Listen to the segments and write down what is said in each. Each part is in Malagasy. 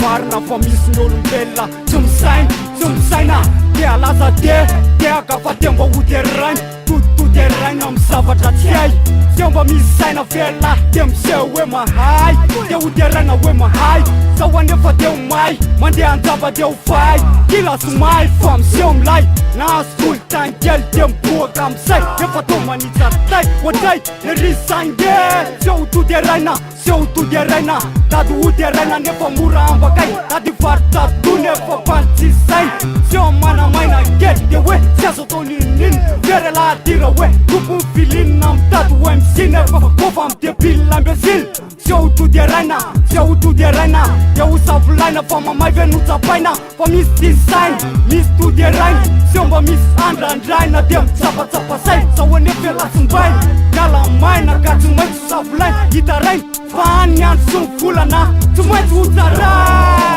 marina fa misy ny olombelona tsy misaina dia laza dia agafatemba hoterainy tototeraina amin'ny zavatra tsy hay semba misy saina velona dia miseho hoe mahay dia hoteraina hoe mahay zao anefa dia homay mandeha anjaba dia hofay kila somay fa miseho milay na solotany kely dia miboaka am'zay efa tao manitsartay ohatray le risange seho toteraina dady hoteraina nefa mora ambakay dady varotra tony efa pantsisainy seho manamaina kely dia hoe sy azo atao ninonino very lahatira hoe tompony filinina mitady hoe misina efa kofa amidebila ambesily seho toteraina dia ho savolaina fa mamay ve notsapaina fa misy design misy toteraina seho mba misy andrandraina dia mitsapatsapasay zao anefa lasimbaina kalamaina ka tsy maintsy savolaina hitaraina fa any andro sy ny volana tsy maintsy ho tsaraina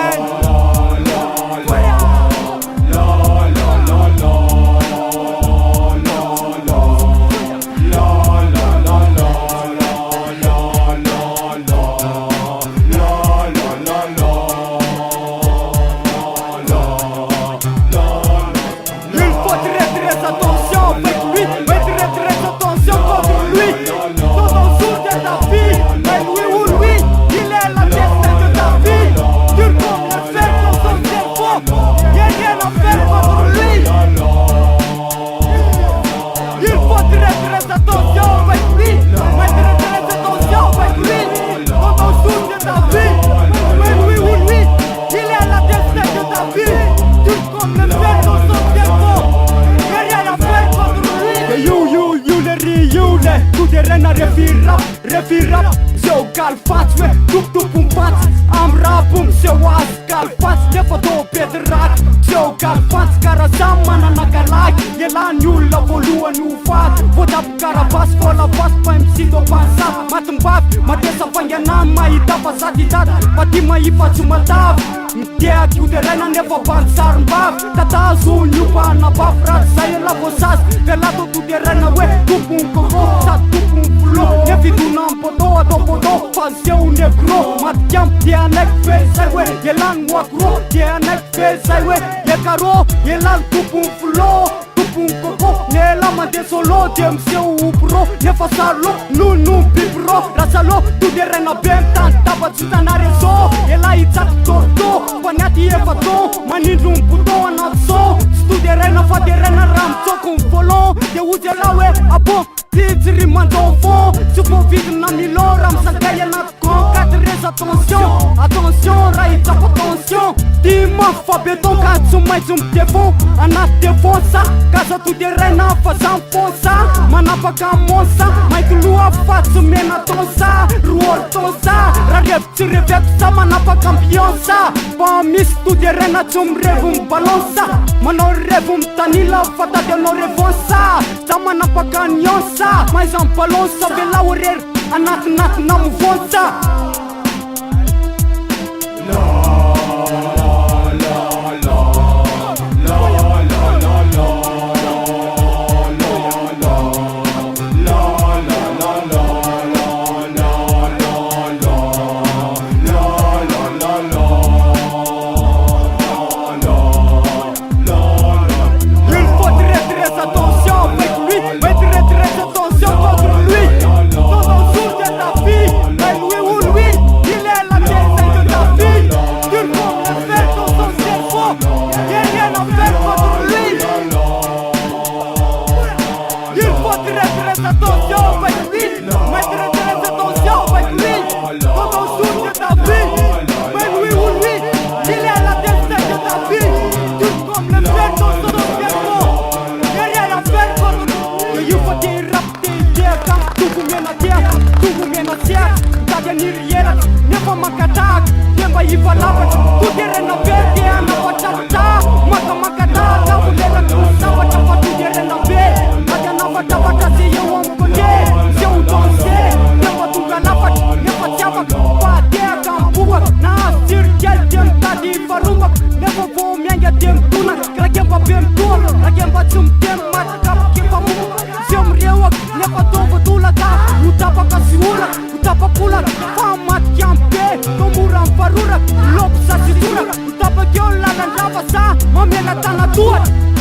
refirap seho kalifatsy hoe topotopompatsy am rapom seho azy kalifatsy nefa tao bety raty seho kalifatsy karazamy manana kalaky ialany olona voalohany ho faty voatapokarabasy voalavasy fa misito pansata matimbavy matesa fanganany mahita fa sady dady fa ty mahifatsy matavy miteaky hoteraina nefa bansarim-bavy tatazony iopanabavy raty zay la voasazy velato toteraina hoe tompony koro sady tompony flo nevidona ampoto atao poto fa seho negro matikamy dia anaiky fe zay hoe ialany moakro dia anaiky fe zay hoe iakaro ialany tompony flo tompony koko niela mandeha solo dia miseho opro nefa salo nono bibro rasalo toteraina be mitany tapatsy hitana rezo iala hitsaky torto fa niaty efa to manindro ny bouton anaty so sy toteraina fa teraina raha mitsoko ny volant dia ozy ala hoe abo titsiry mandofon tsy voavidina milon raha misakay anaty grand 4 res attention raha hitsako attention dimafy fa beton ka tsy maintsy midefon anaty defonsa kaza toteraina fa za mifonsa manapaka monsa maitoloha fa tsy mena tonsa roary tonsa raha revo tsy reveto sa manapaka ambionsa fa misy toteraina tsy mirevo mibalonsa manao revo mitanila fa tady anao revonsa za manapaka nionsa mais un ballon sauvé la horaire anatina mivonsa nefa makataka demba ivalapatra toteraina be dia anapatrapatra makamakataka voleraka zavatra fa toteraina be ady anapatrapatra ze eo amkonde ze ho danse nefa tonga lafatra nefa tsy afaka fa deaka mboaka na asirikely dia mitady faromaka nefa vo miainga dia mitonaka rakemba be mitona rakemba tsy miteny matikapakemba moka ze mireoaka nefa tovatolaka ho tapaka sy olaka ho tapakolaka fa matikamy be tomora mifar ruraka lopy sa sy soraka tapakeo lalan-drava sa mamela tana tohatra